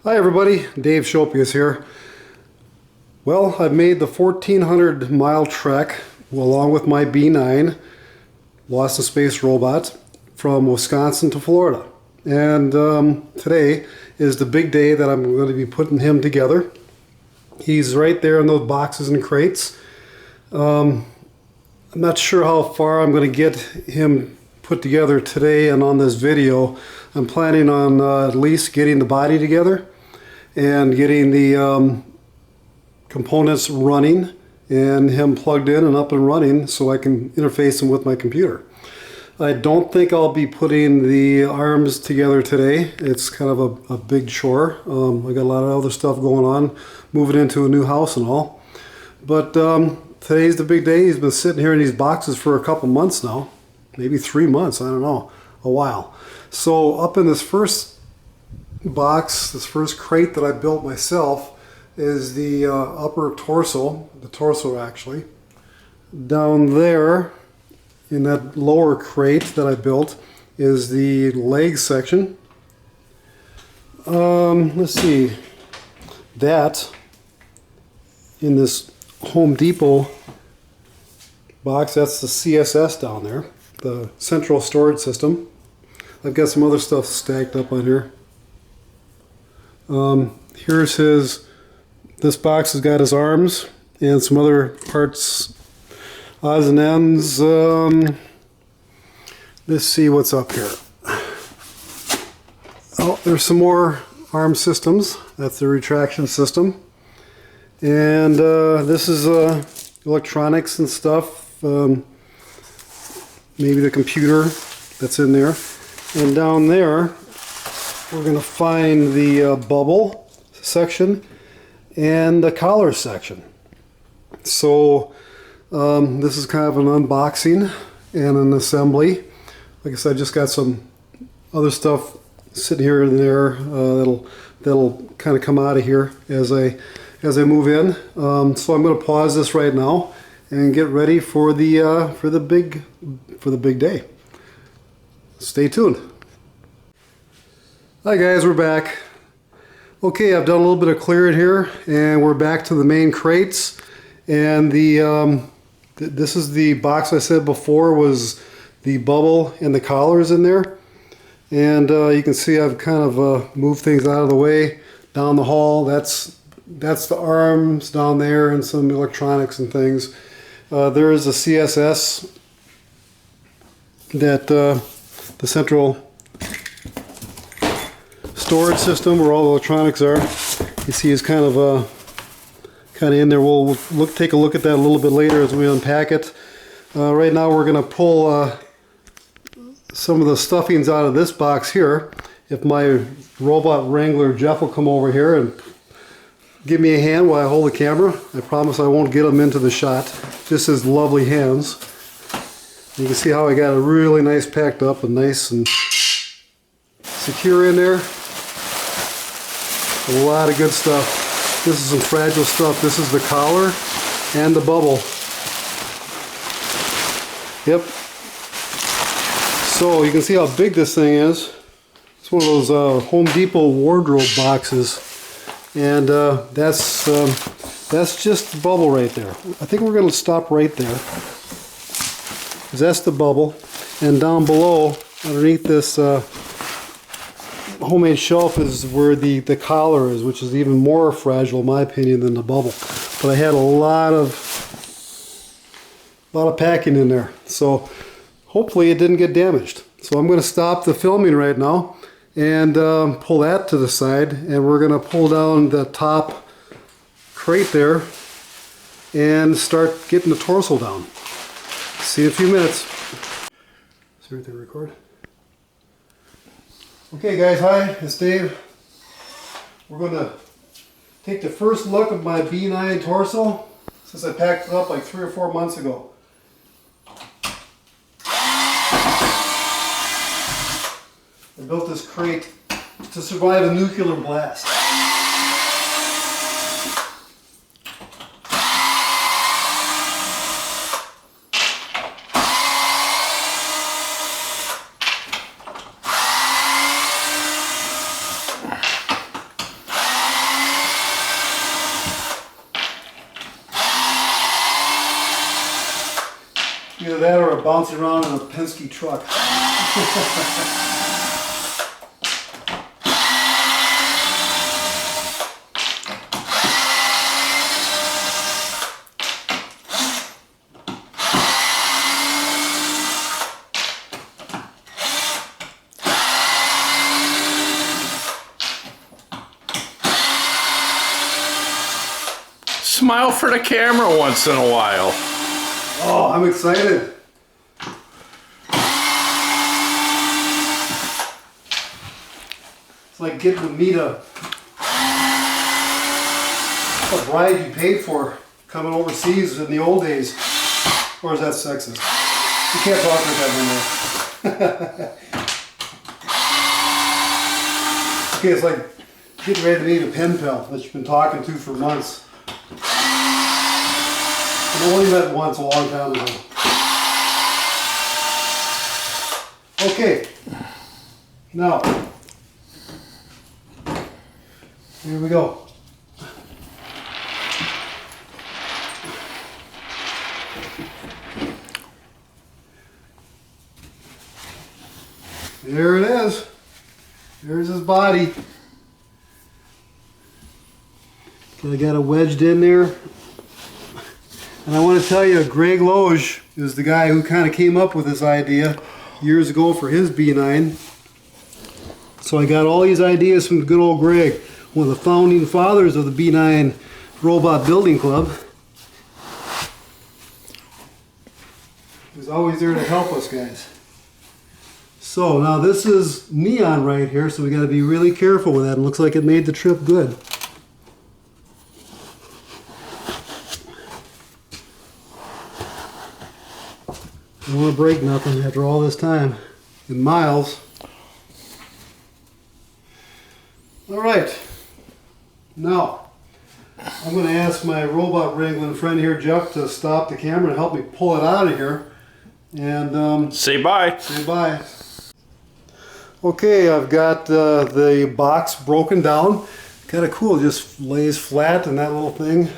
Hi everybody, Dave Shopius here. Well, I've made the 1,400 mile trek along with my B9 Lost in Space robot from Wisconsin to Florida. And today is the big day that I'm going to be putting him together. He's right there in those boxes and crates. I'm not sure how far I'm going to get him put together today and on this video. I'm planning on at least getting the body together and getting the components running and him plugged in and up and running so I can interface him with my computer. I don't think I'll be putting the arms together today. It's kind of a big chore. I got a lot of other stuff going on, moving into a new house and all. But today's the big day. He's been sitting here in these boxes for a couple months now, maybe 3 months, I don't know, a while. So up in this first box, this first crate that I built myself, is the upper torso, the torso actually. Down there in that lower crate that I built is the leg section. Let's see, that in this Home Depot box, that's the CSS down there, the central storage system. I've got some other stuff stacked up on here. Here's this box has got his arms and some other parts, odds and ends. Let's see what's up here. Oh, there's some more arm systems. That's the retraction system. And this is electronics and stuff. Maybe the computer that's in there. And down there, we're going to find the bubble section and the collar section. So this is kind of an unboxing and an assembly. Like I said, I just got some other stuff sitting here and there that'll kind of come out of here as I move in. So I'm going to pause this right now and get ready for the big day. Stay tuned. Hi guys, we're back. Okay, I've done a little bit of clearing here, and we're back to the main crates. And this is the box I said before was the bubble and the collars in there. And you can see I've kind of moved things out of the way down the hall. That's the arms down there and some electronics and things. There is a CSS that the central storage system where all the electronics are. You see is kind of in there. We'll take a look at that a little bit later as we unpack it. Right now we're going to pull some of the stuffings out of this box here. If my robot wrangler Jeff will come over here and give me a hand while I hold the camera. I promise I won't get him into the shot. Just his lovely hands. You can see how I got it really nice packed up and nice and secure in there. A lot of good stuff. This is some fragile stuff. This is the collar and the bubble. Yep. So you can see how big this thing is. It's one of those Home Depot wardrobe boxes. And that's just the bubble right there. I think we're going to stop right there. That's the bubble. And down below, underneath this homemade shelf is where the collar is, which is even more fragile in my opinion than the bubble. But I had a lot of packing in there, so hopefully it didn't get damaged. So I'm going to stop the filming right now and pull that to the side, and we're going to pull down the top crate there and start getting the torso down. See you in a few minutes. See right there, record. Okay guys, hi, it's Dave. We're going to take the first look at my B9 torso since I packed it up like 3 or 4 months ago. I built this crate to survive a nuclear blast. that or bouncing around in a Penske truck. Smile for the camera once in a while. Oh, I'm excited. It's like getting to meet a bride you paid for coming overseas in the old days. Or is that sexist? You can't talk like that anymore. Okay, it's like getting ready to meet a pen pal that you've been talking to for months. I only met once a long time ago. Okay, now, here we go. There it is. There's his body. I got it wedged in there. And I want to tell you, Greg Loge is the guy who kind of came up with this idea years ago for his B9. So I got all these ideas from good old Greg, one of the founding fathers of the B9 Robot Building Club. He's always there to help us guys. So now this is neon right here, so we got to be really careful with that. It looks like it made the trip good. I don't want to break nothing after all this time in miles. Alright, now I'm going to ask my robot wrangling friend here, Jeff, to stop the camera and help me pull it out of here. And say bye. Say bye. Okay, I've got the box broken down. Kind of cool, it just lays flat in that little thing,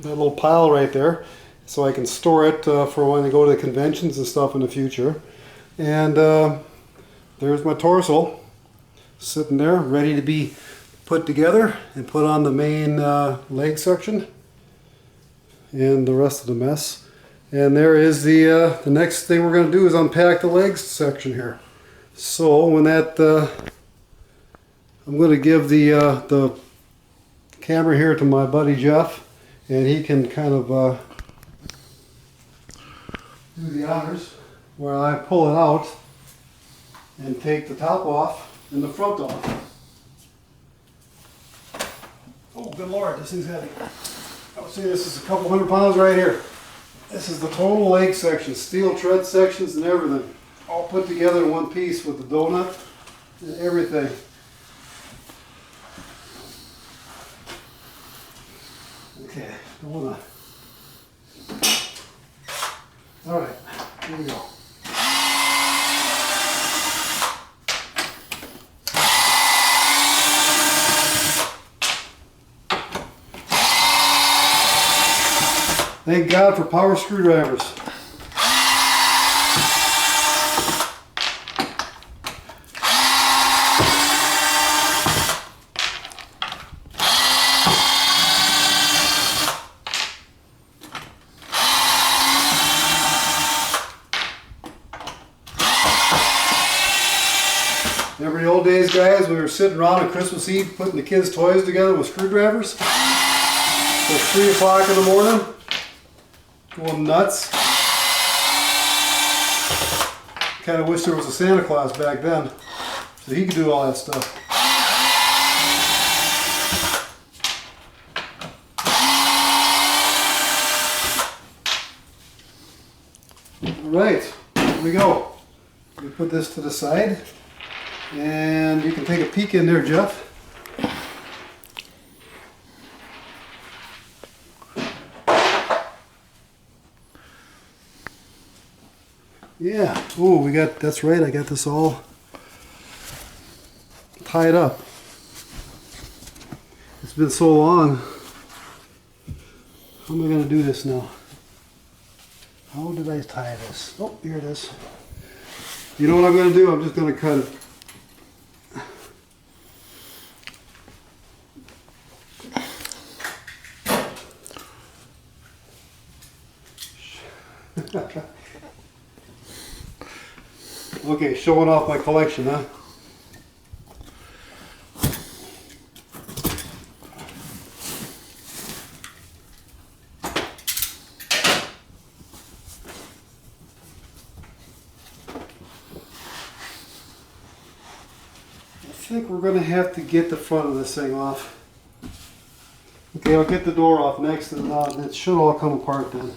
that little pile right there. So I can store it for when I go to the conventions and stuff in the future. And there's my torso sitting there ready to be put together and put on the main leg section and the rest of the mess. And there is the next thing we're going to do is unpack the legs section here. So when that I'm going to give the camera here to my buddy Jeff, and he can kind of do the honors where I pull it out and take the top off and the front off. Oh, good Lord, this thing's heavy. I would say this is a couple 100 pounds right here. This is the total leg section, steel tread sections and everything, all put together in one piece with the donut and everything. Okay, don't wanna. All right, here we go. Thank God for power screwdrivers. Remember the old days, guys? We were sitting around on Christmas Eve putting the kids' toys together with screwdrivers. Till 3 o'clock in the morning. Going nuts. Kind of wish there was a Santa Claus back then, so he could do all that stuff. All right, here we go. We put this to the side, and you can take a peek in there, Jeff. Yeah, oh, we got, that's right, I got this all tied up. It's been so long. How am I going to do this now? How did I tie this? Oh, here it is. You know what I'm going to do? I'm just going to cut it. Okay, showing off my collection, huh? I think we're going to have to get the front of this thing off. Okay, I'll get the door off next, and it should all come apart then.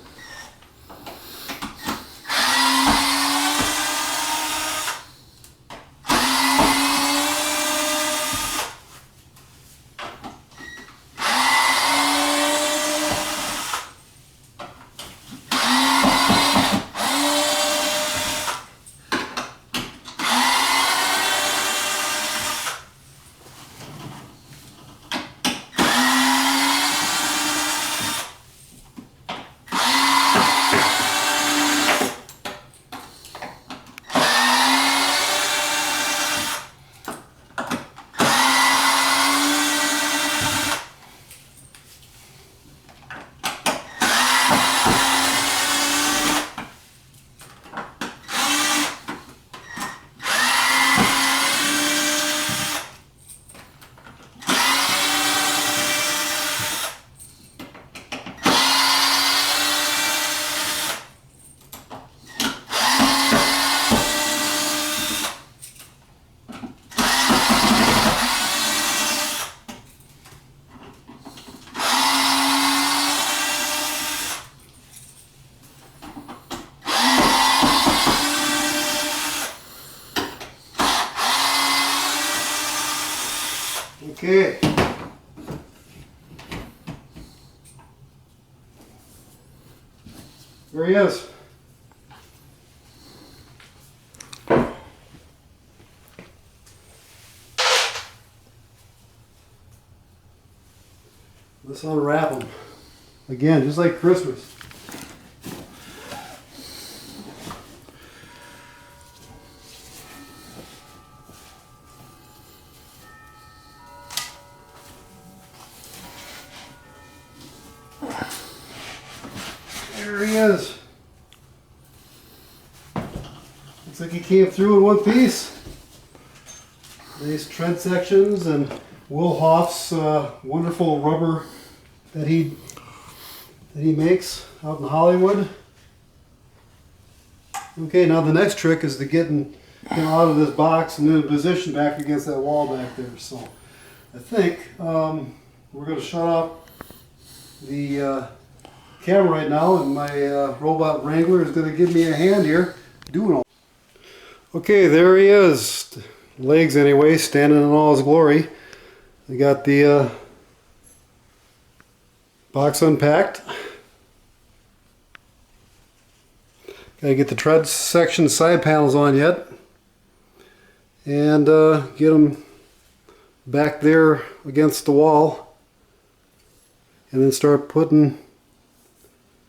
Okay. There he is. Let's unwrap him. Again, just like Christmas. There he is. Looks like he came through in one piece. Nice tread sections and Will Hoff's wonderful rubber that he makes out in Hollywood. Okay, now the next trick is to get him out of this box and in position back against that wall back there. So I think we're going to shut off the camera right now, and my robot wrangler is going to give me a hand here doing all. Okay, there he is. Legs anyway, standing in all his glory. I got the box unpacked. Gotta get the tread section side panels on yet, and get them back there against the wall, and then start putting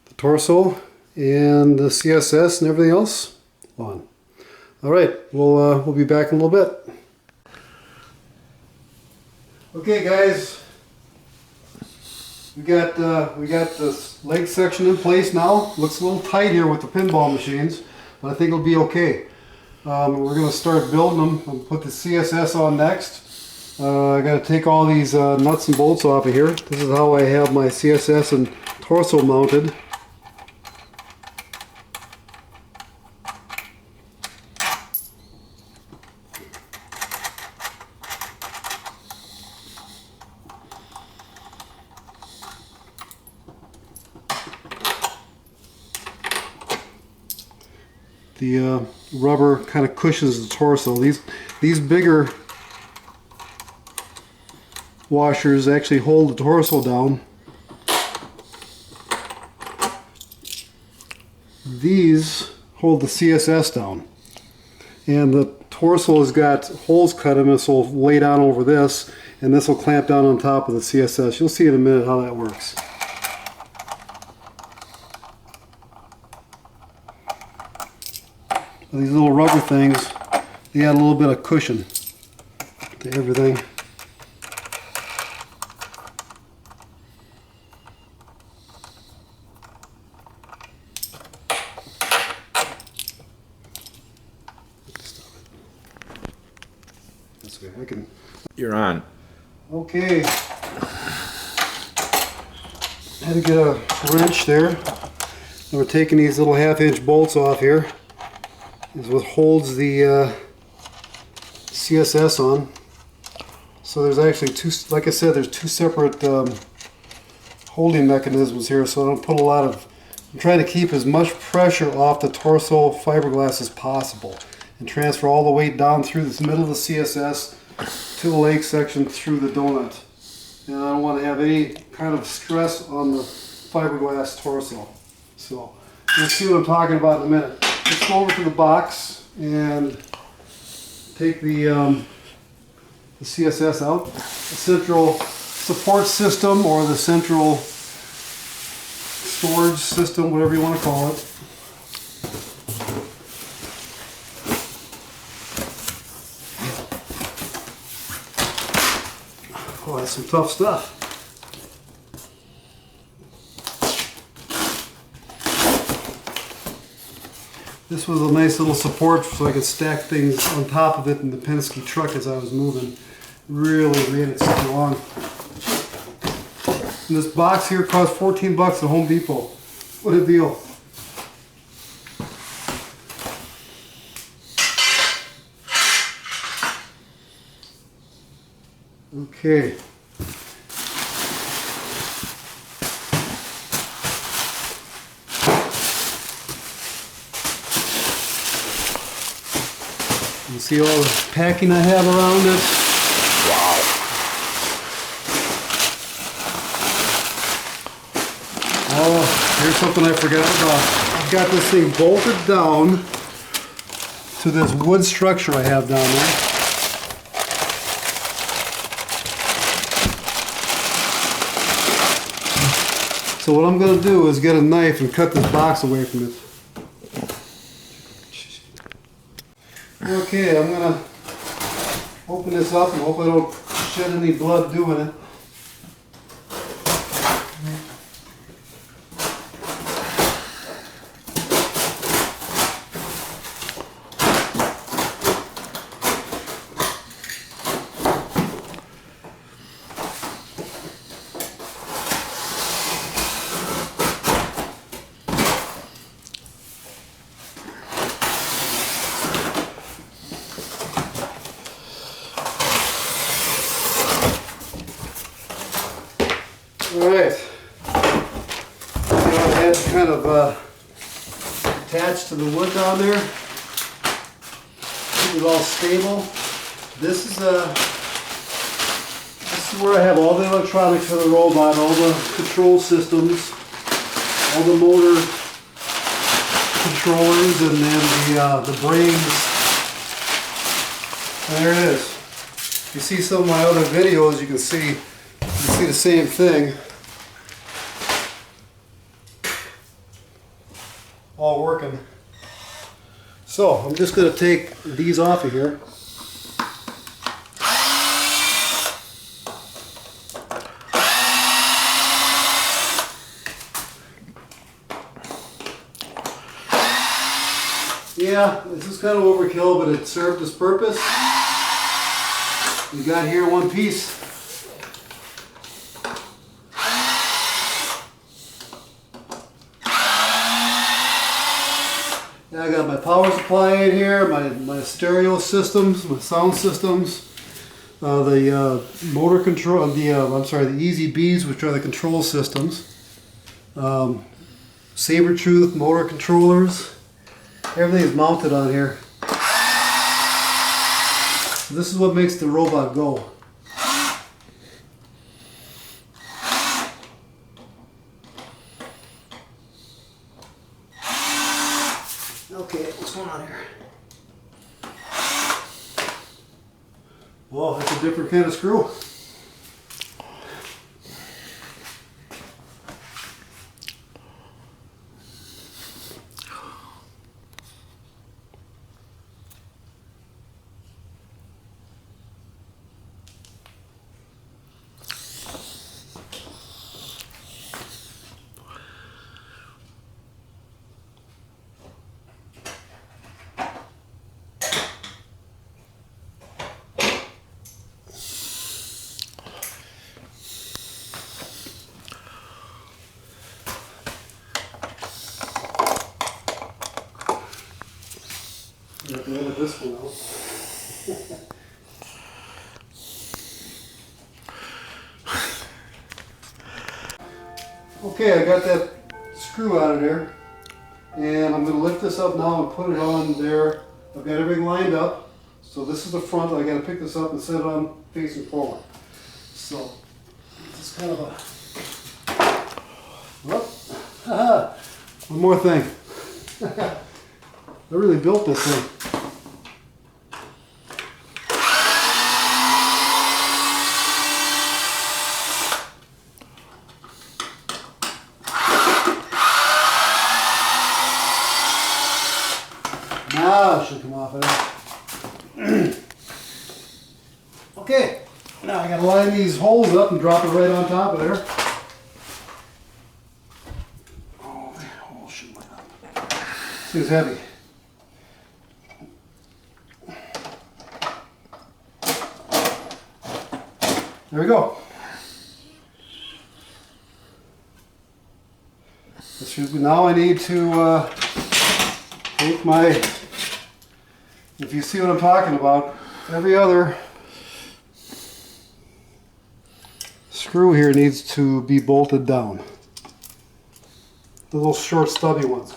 the torso and the CSS and everything else on. All right, we'll be back in a little bit. Okay, guys, we got this leg section in place now. Looks a little tight here with the pinball machines, but I think it'll be okay. We're going to start building them. I'll put the CSS on next. I got to take all these nuts and bolts off of here. This is how I have my CSS and torso mounted. The rubber kind of cushions the torso. These bigger washers actually hold the torso down. These hold the CSS down. And the torso has got holes cut in this, will lay down over this, and this will clamp down on top of the CSS. You'll see in a minute how that works. these little rubber things, they add a little bit of cushion to everything. This way, I can. You're on. Okay. Had to get a wrench there. And we're taking these little 1/2-inch bolts off here. This is what holds the CSS on. So there's actually two, like I said, there's two separate holding mechanisms here, so I don't put a lot of, I'm trying to keep as much pressure off the torso fiberglass as possible and transfer all the weight down through this middle of the CSS to the leg section through the donut. And I don't want to have any kind of stress on the fiberglass torso. So you'll see what I'm talking about in a minute. Let's go over to the box and take the CSS out. The central support system or the central storage system, whatever you want to call it. Oh, that's some tough stuff. This was a nice little support so I could stack things on top of it in the Penske truck as I was moving. Really made it strong. And this box here cost 14 bucks at Home Depot. What a deal. Okay. You see all the packing I have around it? Wow. Oh, here's something I forgot about. I've got this thing bolted down to this wood structure I have down there. So what I'm going to do is get a knife and cut this box away from it. Okay, I'm going to open this up and hope I don't shed any blood doing it. Alright, now I had kind of attached to the wood down there, keep it all stable. This is where I have all the electronics for the robot, all the control systems, all the motor controllers, and then the brains. And there it is. If you see some of my other videos, you can see the same thing. All working. So I'm just going to take these off of here. Yeah, this is kind of overkill, but it served its purpose. We got here one piece. I got my power supply in here, my stereo systems, my sound systems, the motor control, the Easy Bees, which are the control systems, Sabertooth motor controllers. Everything is mounted on here. So this is what makes the robot go. Okay, what's going on here? Well, that's a different kind of screw. this one out. Okay, I got that screw out of there, and I'm going to lift this up now and put it on there. I've got everything lined up, so this is the front. I got to pick this up and set it on facing forward. So this is kind of a one more thing. I really built this thing. Now it should come off of there. Okay, now I gotta line these holes up and drop it right on top of there. Oh, the hole should line up. Seems heavy. There we go. This should be, now I need to take my, if you see what I'm talking about, every other screw here needs to be bolted down. The little short stubby ones.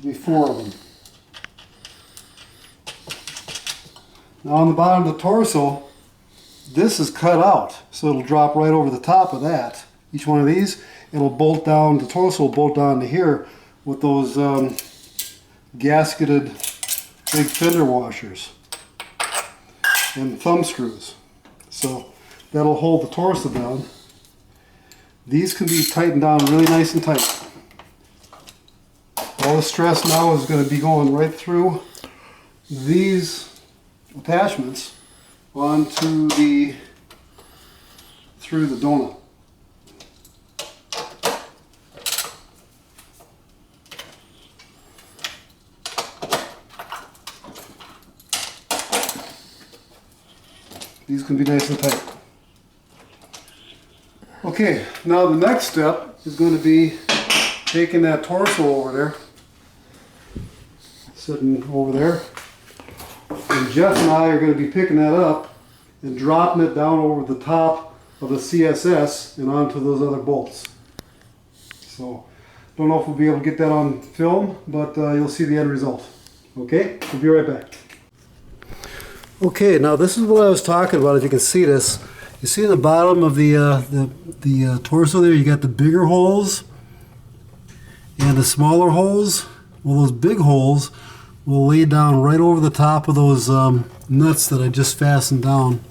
Be 4 of them. Now on the bottom of the torso, this is cut out, so it'll drop right over the top of that. Each one of these, it'll bolt down, the torso will bolt down to here with those gasketed big fender washers and thumb screws. So that'll hold the torso down. These can be tightened down really nice and tight. All the stress now is going to be going right through these attachments onto the, through the donut. These can be nice and tight. Okay, now the next step is going to be taking that torso over there, sitting over there, and Jeff and I are going to be picking that up and dropping it down over the top of the CSS and onto those other bolts. So, don't know if we'll be able to get that on film, but you'll see the end result. Okay, we'll be right back. Okay, now this is what I was talking about. If you can see this, you see the bottom of the torso there, you got the bigger holes and the smaller holes. Well, those big holes will lay down right over the top of those nuts that I just fastened down.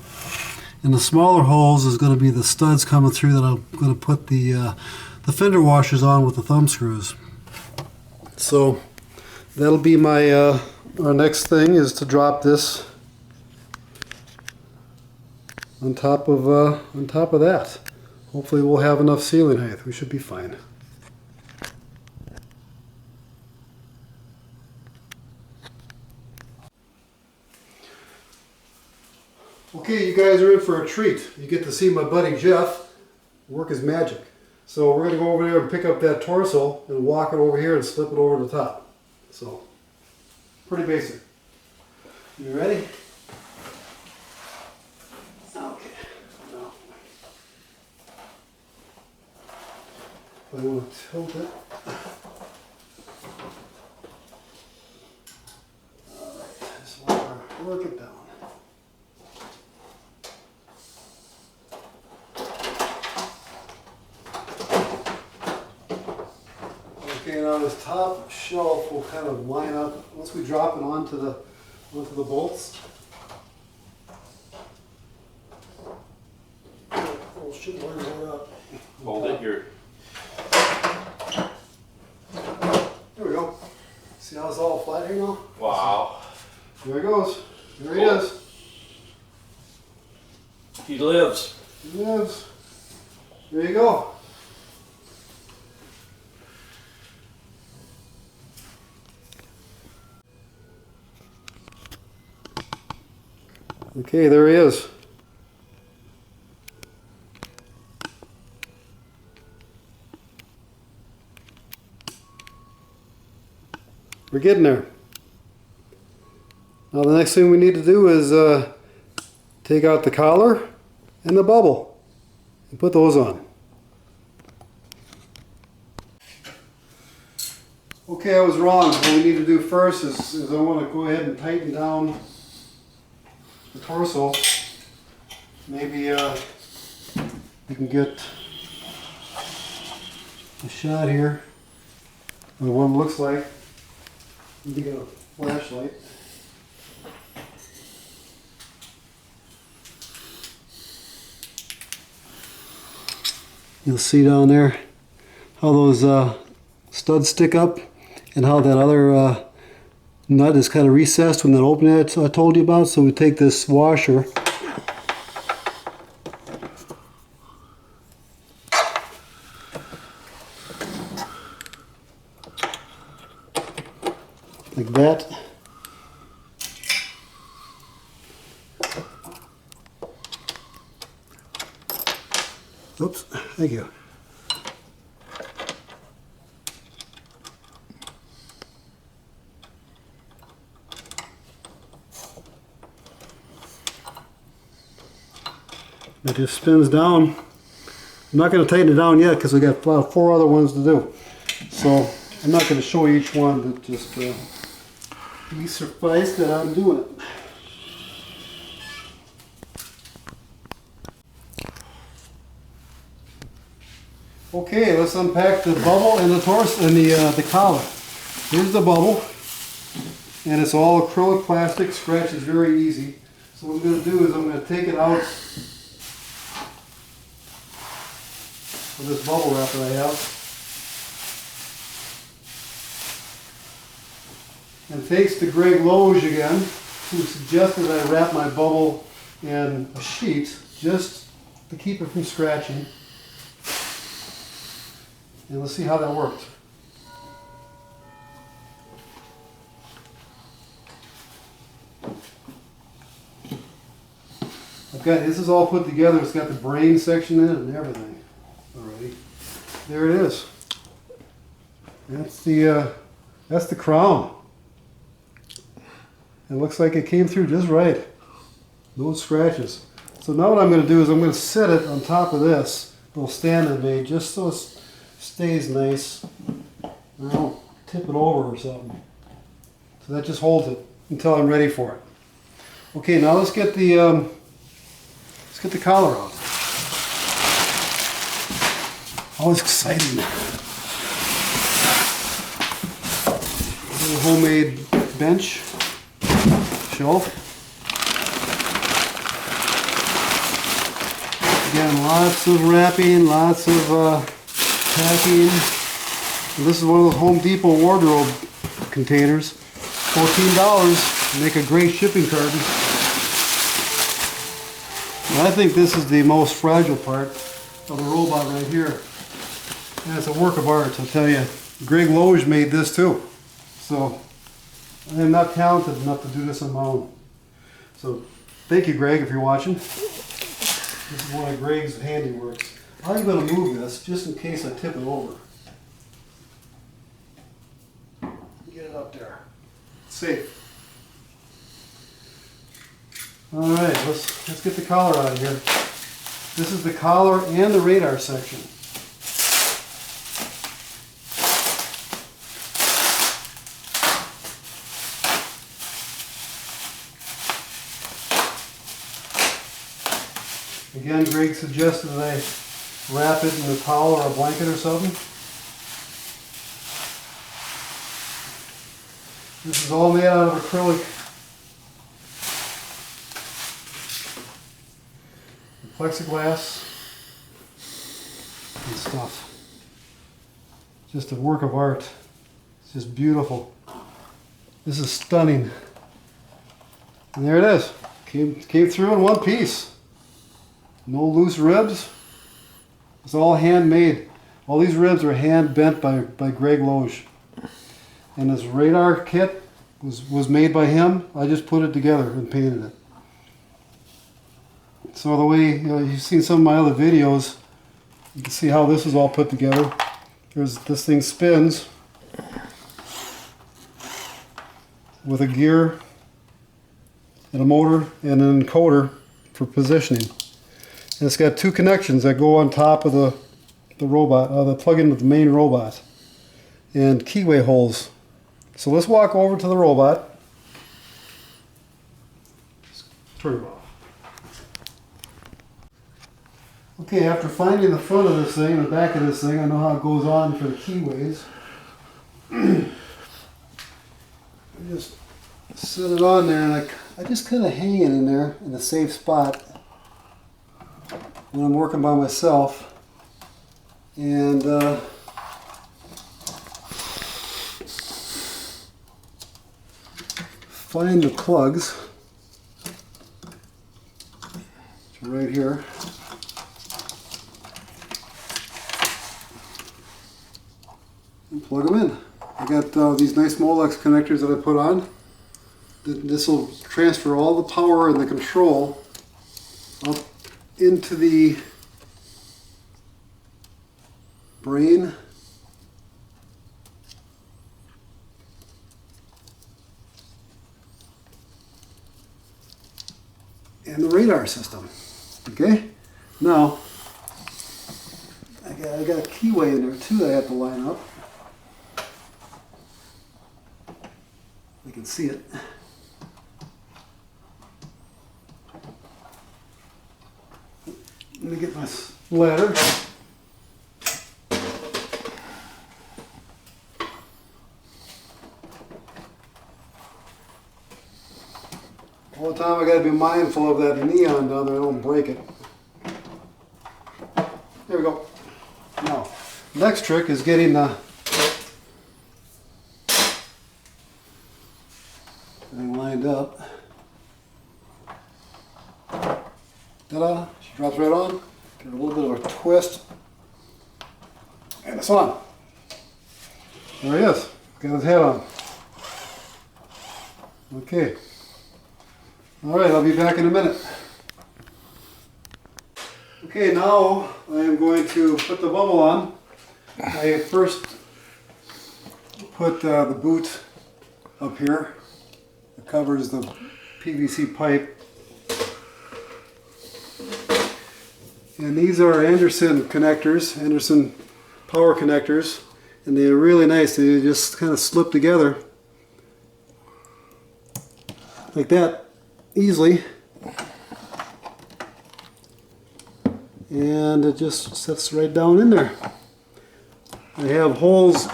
And the smaller holes is going to be the studs coming through that I'm going to put the fender washers on with the thumb screws. So that'll be my our next thing is to drop this on top of that. Hopefully we'll have enough ceiling height. We should be fine. Okay, you guys are in for a treat. You get to see my buddy Jeff work his magic. So we're going to go over there and pick up that torso and walk it over here and slip it over the top. So, pretty basic. You ready? Okay. Now, I want to tilt it. Alright, just work it down. Okay, now this top shelf will kind of line up once we drop it onto the bolts. It should line right up. Hold it here. There we go. See how it's all flat here now? Wow. There it goes. There he is. He lives. He lives. There you go. Okay, there he is. We're getting there. Now the next thing we need to do is take out the collar and the bubble and put those on. Okay, I was wrong. What we need to do first is I want to go ahead and tighten down the torso. Maybe you can get a shot here of what it looks like. Need to get a flashlight. You'll see down there how those studs stick up and how that other nut is kind of recessed when that opening that I told you about. So we take this washer like that. Oops, thank you. It just spins down. I'm not going to tighten it down yet because we got 4 other ones to do. So I'm not going to show you each one, but just be surprised that I'm doing it. Okay, let's unpack the bubble and the torso and the collar. Here's the bubble, and it's all acrylic plastic. Scratch is very easy. So what I'm going to do is I'm going to take it out of this bubble wrap that I have, and thanks to Greg Loge again, who suggested I wrap my bubble in a sheet just to keep it from scratching. And let's see how that worked. This is all put together. It's got the brain section in it and everything already. There it is. That's the crown. It looks like it came through just right. No scratches. So now what I'm going to do is I'm going to set it on top of this little stand I made just so it stays nice. I don't tip it over or something. So that just holds it until I'm ready for it. Okay, now let's get the collar out. Always exciting. A little homemade bench, shelf. Again, lots of wrapping, lots of packing. And this is one of those Home Depot wardrobe containers. $14. Make a great shipping carton. And I think this is the most fragile part of the robot right here. And it's a work of art, I'll tell you. Greg Loge made this too. So I'm not talented enough to do this on my own. So thank you, Greg, if you're watching. This is one of Greg's handiworks. I'm going to move this just in case I tip it over. Get it up there. Safe. All right, let's get the collar out of here. This is the collar and the radar section. Again, Greg suggested that I wrap it in a towel or a blanket or something. This is all made out of acrylic. Plexiglass and stuff. Just a work of art. It's just beautiful. This is stunning. And there it is. Came through in one piece. No loose ribs. It's all handmade. All these ribs are hand bent by Greg Loge. And this radar kit was made by him. I just put it together and painted it. So the way, you've seen some of my other videos, you can see how this is all put together. This thing spins with a gear and a motor and an encoder for positioning. And it's got two connections that go on top of the robot, that plug into the main robot, and keyway holes. So let's walk over to the robot. Turn it off. Okay, after finding the front of this thing and the back of this thing, I know how it goes on for the keyways. I just set it on there, and I just kind of hang it in there in a safe spot when I'm working by myself. And find the plugs, which are right here. And plug them in. I got these nice Molex connectors that I put on. This will transfer all the power and the control up into the brain and the radar system. Okay, now I got a keyway in there too that I have to line up. I can see it. Let me get my ladder. All the time I gotta be mindful of that neon down there, I don't break it. There we go. Now, next trick is getting the thing lined up. Ta-da! She drops right on. Give it a little bit of a twist. And it's on. There he is. Got his head on. Okay. Alright, I'll be back in a minute. Okay, now I am going to put the bubble on. I first put the boot up here. It covers the PVC pipe. And these are Anderson connectors, Anderson power connectors, and they're really nice. They just kind of slip together like that easily, and it just sits right down in there. I have holes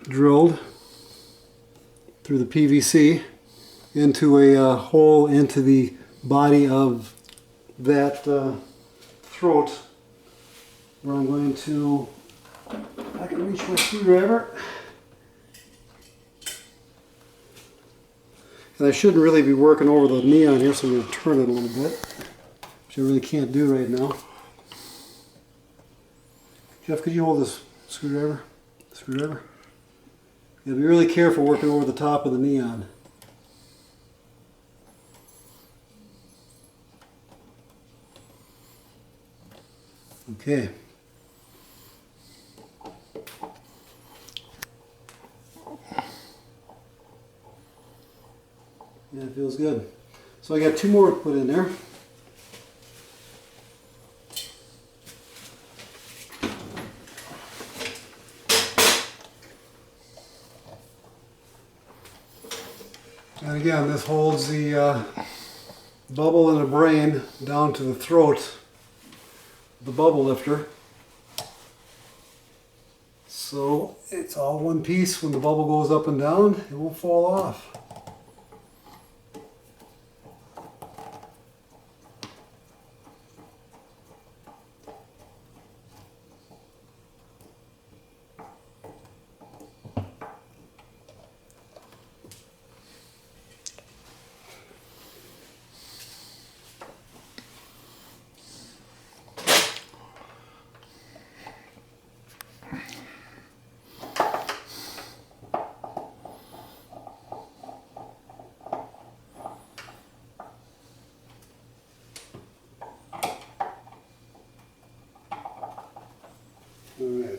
drilled through the PVC into a hole into the body of that throat, where I'm going to, I can reach my screwdriver, and I shouldn't really be working over the neon here, so I'm going to turn it a little bit, which I really can't do right now. Jeff, could you hold this screwdriver? You gotta be really careful working over the top of the neon. Okay. Yeah, it feels good. So I got two more to put in there. And again, this holds the bubble in the brain down to the throat, the bubble lifter. So it's all one piece. When the bubble goes up and down, it won't fall off.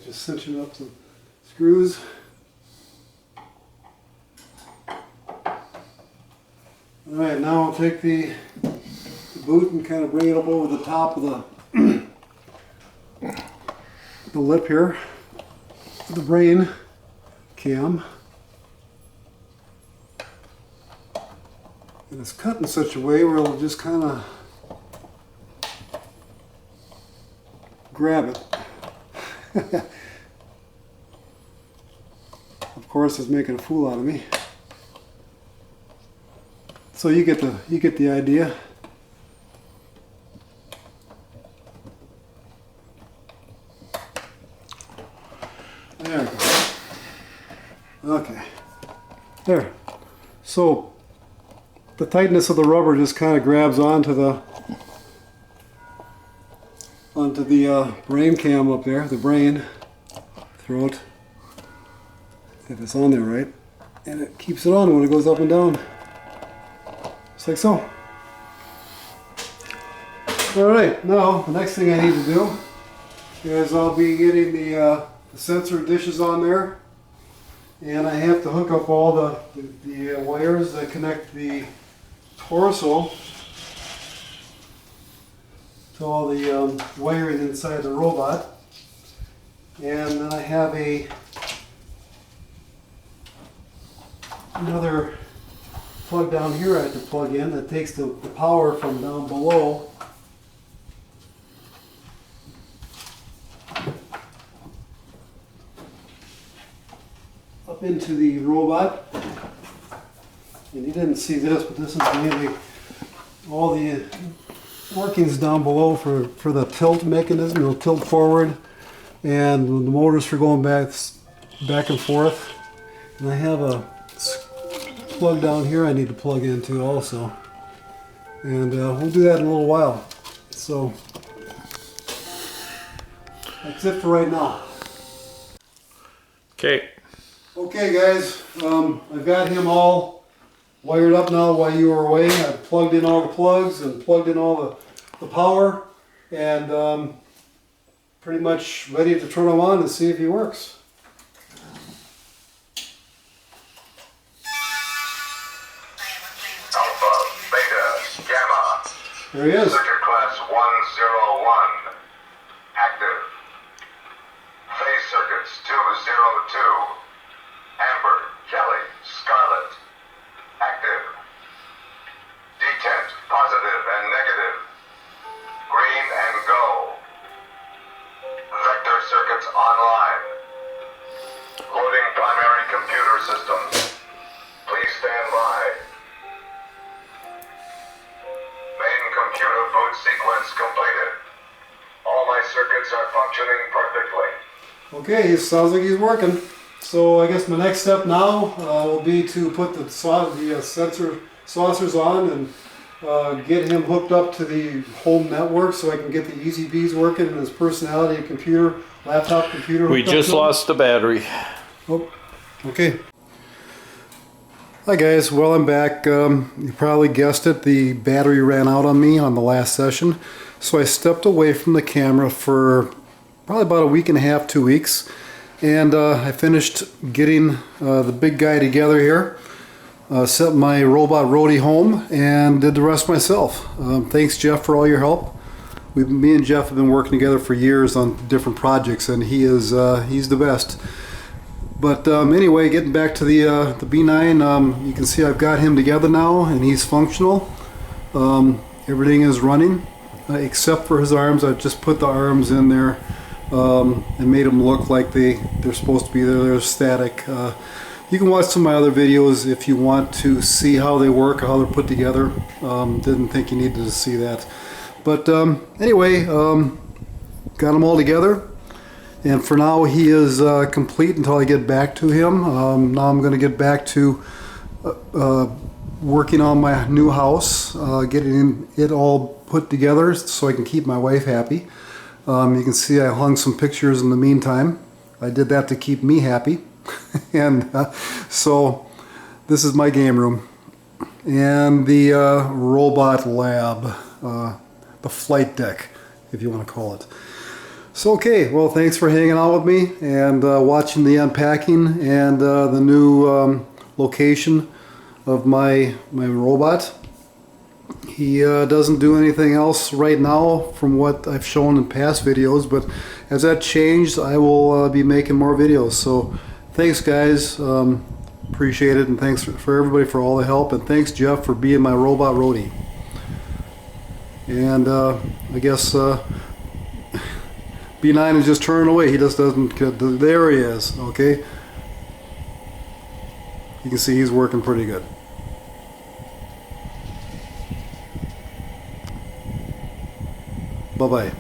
just cinching up some screws. Alright, now I'll take the boot and kind of bring it up over the top of the lip here, the brain cam. And it's cut in such a way where it'll just kind of grab it. Of course, it's making a fool out of me. So you get the idea. There we go. Okay. There. So the tightness of the rubber just kind of grabs onto the brain cam up there, the brain throat, if it's on there right, and it keeps it on when it goes up and down. Just like so. Alright, now the next thing I need to do is I'll be getting the sensor dishes on there, and I have to hook up all the wires that connect the torso to all the wiring inside the robot. And then I have another plug down here I have to plug in that takes the power from down below up into the robot. And you didn't see this, but this is mainly all the workings down below for the tilt mechanism. It'll tilt forward, and the motors for going back and forth. And I have a plug down here I need to plug into also, and we'll do that in a little while. So that's it for right now. Okay. Okay guys, I've got him all wired up now while you were away. I've plugged in all the plugs and plugged in all the power, and pretty much ready to turn him on and see if he works. Alpha, Beta, Gamma. There he is. Circuit class 101. Active. Phase circuits 202. Amber, Kelly, Scarlet. Active. Detent, positive and negative. Green and go. Vector circuits online. Loading primary computer systems. Please stand by. Main computer boot sequence completed. All my circuits are functioning perfectly. Okay, it sounds like he's working. So I guess my next step now will be to put the sensor saucers on and get him hooked up to the home network so I can get the EZBs working and his personality computer, laptop computer. We just lost the battery. Oh, okay. Hi guys, well I'm back. You probably guessed it, the battery ran out on me on the last session. So I stepped away from the camera for probably about a week and a half, 2 weeks. And I finished getting the big guy together here, set my robot roadie home, and did the rest myself. Thanks Jeff for all your help. Me and Jeff have been working together for years on different projects, and he's the best. But anyway, getting back to the B9, you can see I've got him together now, and he's functional. Everything is running, except for his arms. I've just put the arms in there and made them look like they're supposed to be there. They're static. You can watch some of my other videos if you want to see how they work, how they're put together. Didn't think you needed to see that. But anyway, got them all together. And for now he is complete until I get back to him. Now I'm going to get back to working on my new house, getting it all put together so I can keep my wife happy. You can see I hung some pictures in the meantime. I did that to keep me happy. And so this is my game room. And the robot lab, the flight deck, if you want to call it. So okay, well, thanks for hanging out with me and watching the unpacking and the new location of my robot. He doesn't do anything else right now from what I've shown in past videos, but as that changed, I will be making more videos. So thanks, guys. Appreciate it, and thanks for everybody for all the help, and thanks, Jeff, for being my robot roadie. And I guess B9 is just turning away. He just doesn't. There he is. Okay. You can see he's working pretty good. Bye-bye.